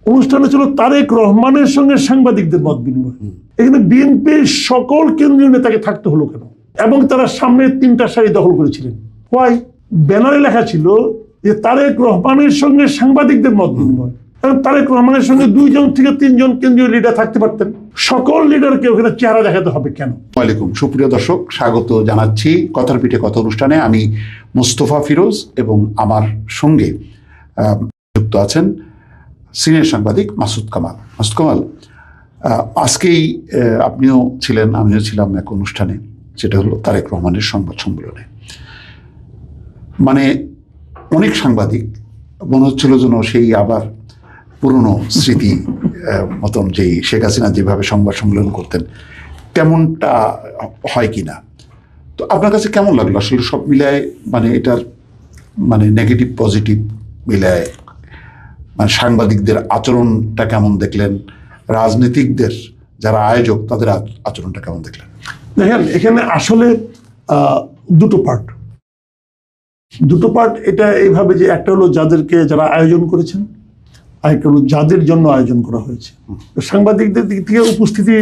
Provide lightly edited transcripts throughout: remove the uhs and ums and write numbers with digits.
অনুষ্ঠানে ছিল তারেক রহমানের সঙ্গে সাংবাদিকদের মত বিনিময়। এখানে বিএনপির সকল কেন্দ্রীয় নেতাকে থাকতে হলো কেন? এবং তারা সামনে 3টা সারি দখল করেছিলেন। ওয়াই? ব্যানারে লেখা ছিল যে তারেক রহমানের সঙ্গে সাংবাদিকদের মত বিনিময়। কারণ তারেক রহমানের সঙ্গে 2 জন থেকে 3 জন কেন্দ্রীয় লিডার থাকতে পারতেন। সকল লিডারকে ওখানে চেহারা দেখাতে হবে কেন? ওয়ালাইকুম, সুপ্রিয় দর্শক, স্বাগত জানাচ্ছি কথার পিঠে কথা অনুষ্ঠানে। আমি মোস্তফা ফিরোজ এবং আমার সঙ্গে যুক্ত আছেন সিনিয়র সাংবাদিক মাসুদ কামাল। মাসুদ কামাল, আজকেই আপনিও ছিলেন, আমিও ছিলাম এক অনুষ্ঠানে, সেটা হলো তারেক রহমানের সংবাদ সম্মেলনে। মানে অনেক সাংবাদিক মনে হচ্ছিল যেন সেই আবার পুরনো স্মৃতি মতন, যেই শেখ হাসিনা যেভাবে সংবাদ সম্মেলন করতেন তেমনটা হয় কি না। তো আপনার কাছে কেমন লাগলো আসলে সব মিলায়, মানে এটার মানে নেগেটিভ পজিটিভ মিলায়, মানে সাংবাদিকদের আচরণটা কেমন দেখলেন, রাজনীতিকদের যারা আয়োজক তাদের আচরণটা কেমন দেখলেন? দেখেন, এখানে আসলে দুটো পার্ট। এটা এইভাবে যে একটা হলো যারা আয়োজন করেছেন, আরেকটা হলো যাদের জন্য আয়োজন করা হয়েছে। সাংবাদিকদের দিক থেকে উপস্থিতি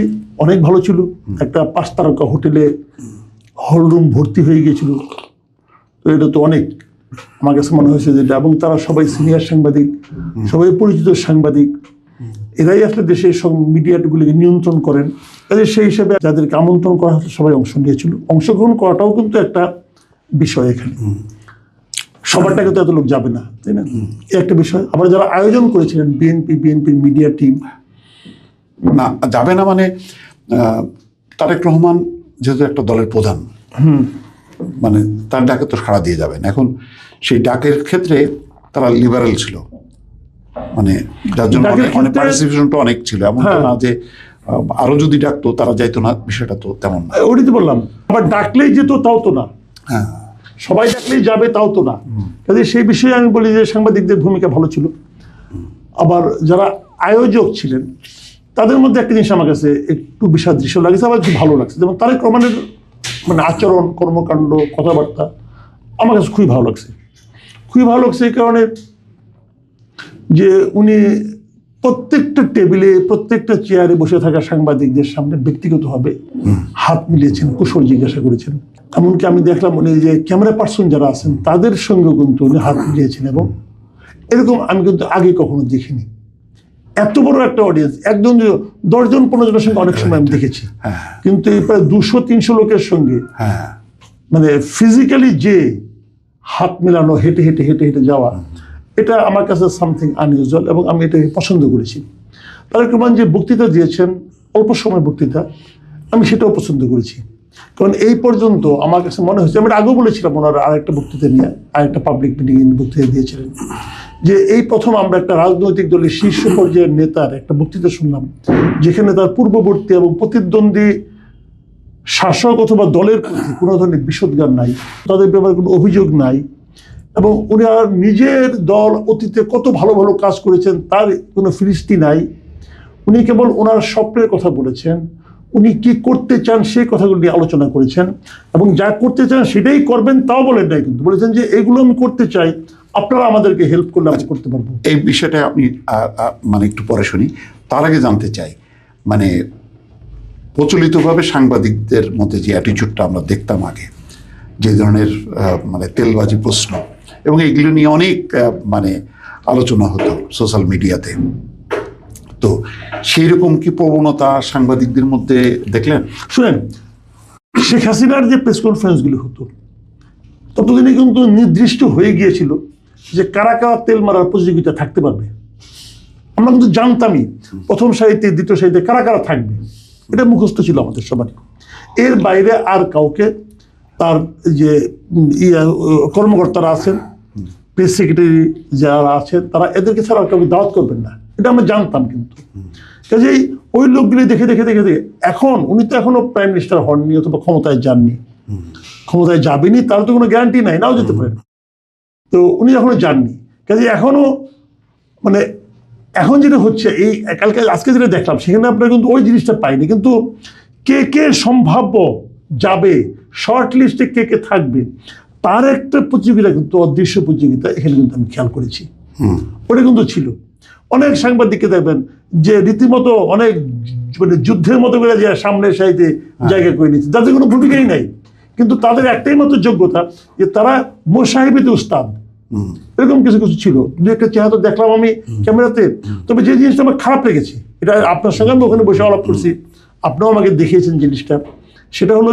অনেক ভালো ছিল। একটা 5 তারকা হোটেলে হলরুম ভর্তি হয়ে গিয়েছিল। তো এটা তো অনেক, আমার কাছে মনে হয়েছে যেটা। এবং তারা সবাই সিনিয়র সাংবাদিক, সবাই পরিচিত সাংবাদিক। এরাই আসলে দেশের সব মিডিয়াগুলিকে নিয়ন্ত্রণ করেন। কাজে সেই হিসেবে যাদেরকে আমন্ত্রণ করা হতো সবাই অংশ নিয়েছিল। অংশগ্রহণ করাটাও কিন্তু একটা বিষয়। এখানে সবারটা কিন্তু এত লোক যাবে না, তাই না? একটা বিষয়। আবার যারা আয়োজন করেছিলেন বিএনপির মিডিয়া টিম, না যাবে না মানে তারেক রহমান যেহেতু একটা দলের প্রধান, মানে তার ডাকে তো সাড়া দিয়ে যাবেন। এখন সেই ডাকের ক্ষেত্রে তারা লিবারেল ছিল, মানে যার জন্য অনেক পার্টিসিপেশনটা অনেক ছিল। এমন না যে আরো যদি ডাকতো তারা যাইতো না, বিষয়টা তো তেমন না। ওটাই তো বললাম, আবার ডাকলেই যেত তাও তো না। হ্যাঁ, সবাই ডাকলেই যাবে তাও তো না। কাজে সেই বিষয়ে আমি বলি যে সাংবাদিকদের ভূমিকা ভালো ছিল। আবার যারা আয়োজক ছিলেন তাদের মধ্যে একটা জিনিস আমার কাছে একটু বিসাদৃশ্য লাগছে, আবার একটু ভালো লাগছে। যেমন তারেক রহমানের মানে আচরণ, কর্মকাণ্ড, কথাবার্তা আমার কাছে খুবই ভালো লাগছে। এই কারণে যে উনি প্রত্যেকটা টেবিলে, প্রত্যেকটা চেয়ারে বসে থাকা সাংবাদিকদের সামনে ব্যক্তিগতভাবে হাত মিলিয়েছেন, কুশল জিজ্ঞাসা করেছেন। এমনকি আমি দেখলাম উনি যে ক্যামেরা পার্সন যারা আছেন তাদের সঙ্গে কিন্তু উনি হাত মিলিয়েছেন। এবং এরকম আমি কিন্তু আগে কখনো দেখিনি। এত বড় একটা অডিয়েন্স, 10 জন 15 জনের সঙ্গে অনেক সময় আমি দেখেছি, কিন্তু এই প্রায় 200-300 লোকের সঙ্গে মানে ফিজিক্যালি যে হাত মেলানো, হেঁটে যাওয়া, এটা আমার কাছে সামথিং আনইউজুয়াল এবং আমি এটাকে পছন্দ করেছি। তারেক রহমান যে বক্তৃতা দিয়েছেন, অল্প সময় বক্তৃতা, আমি সেটাও পছন্দ করেছি। কারণ এই পর্যন্ত আমার কাছে মনে হয়েছে, আমি আগেও বলেছিলাম ওনার আরেকটা বক্তৃতা নিয়ে, আরেকটা পাবলিক মিটিং বক্তৃতা দিয়েছিলেন, যে এই প্রথম আমরা একটা রাজনৈতিক দলের শীর্ষ পর্যায়ের নেতার একটা বক্তৃতা শুনলাম যেখানে তার পূর্ববর্তী এবং প্রতিদ্বন্দ্বী শাসক অথবা দলের প্রতি কোনো ধরনের বিষোদ্গার নাই, তাদের ব্যাপারে কোনো অভিযোগ নাই, এবং উনি আর নিজের দল অতীতে কত ভালো ভালো কাজ করেছেন তার কোনো ফিরিস্তি নাই। উনি কেবল ওনার স্বপ্নের কথা বলেছেন, উনি কি করতে চান সেই কথাগুলো নিয়ে আলোচনা করেছেন, এবং যা করতে চান সেটাই করবেন তাও বলেন নাই, কিন্তু বলেছেন যে এগুলো আমি করতে চাই, আপনারা আমাদেরকে হেল্প করলে আমি করতে পারবো। এই বিষয়টা আপনি মানে একটু পরে শুনি। তার আগে জানতে চাই, মানে প্রচলিতভাবে সাংবাদিকদের মধ্যে যে অ্যাটিটিউডটা আমরা দেখতাম আগে, যে ধরনের মানে তেলবাজি প্রশ্ন, এবং এগুলো নিয়ে অনেক মানে আলোচনা হতো সোশ্যাল মিডিয়াতে, তো সেই রকম কি প্রবণতা সাংবাদিকদের মধ্যে দেখলেন? শুনেন, শেখ হাসিনার যে প্রেস কনফারেন্সগুলো হতো ততদিনে কিন্তু নির্দিষ্ট হয়ে গিয়েছিল যে কারা কারা তেল মারার প্রতিযোগিতা থাকতে পারবে। আমরা কিন্তু জানতামই প্রথম সারিতে, দ্বিতীয় সারিতে কারা কারা থাকবে, এটা মুখস্থ ছিল আমাদের সবারই। এর বাইরে আর কাউকে তার যে কর্মকর্তারা আছেন, প্রেস সেক্রেটারি যারা আছেন, তারা এদেরকে ছাড়া কাউকে দাওয়াত করবেন না, এটা আমরা জানতাম। কিন্তু কাজেই ওই লোকগুলি দেখে এখন উনি তো এখনো প্রাইম মিনিস্টার হননি অথবা ক্ষমতায় যাননি, ক্ষমতায় যাবেনি তার তো কোনো গ্যারান্টি নাই, নাও যেতে পারেন। তো উনি এখনো যাননি, কাজে এখনো মানে এখন যেটা হচ্ছে, এই আজকে যেটা দেখলাম সেখানে আপনারা কিন্তু ওই জিনিসটা পাইনি। কিন্তু কে সম্ভাব্য যাবে, শর্ট লিস্টে কে থাকবে, তার একটা প্রতিযোগিতা, কিন্তু অদৃশ্য প্রতিযোগিতা এখানে কিন্তু আমি খেয়াল করেছি, ওটা কিন্তু ছিল। অনেক সাংবাদিককে দেখবেন যে রীতিমতো অনেক মানে যুদ্ধের মতো করে যে সামনে সাইতে জায়গা করে নিচ্ছে, যাদের কোনো ভূমিকাই নাই, কিন্তু তাদের একটাই মাত্র যোগ্যতা যে তারা মোসাহেবিতে উস্তাদ। এরকম কিছু কিছু ছিল, দু একটা চেহারা তো দেখলাম আমি ক্যামেরাতে। তবে যে জিনিসটা আমার খারাপ লেগেছে, এটা আপনার সঙ্গে আমি ওখানে বসে আলাপ করছি, আপনিও আমাকে দেখিয়েছেন জিনিসটা, সেটা হলো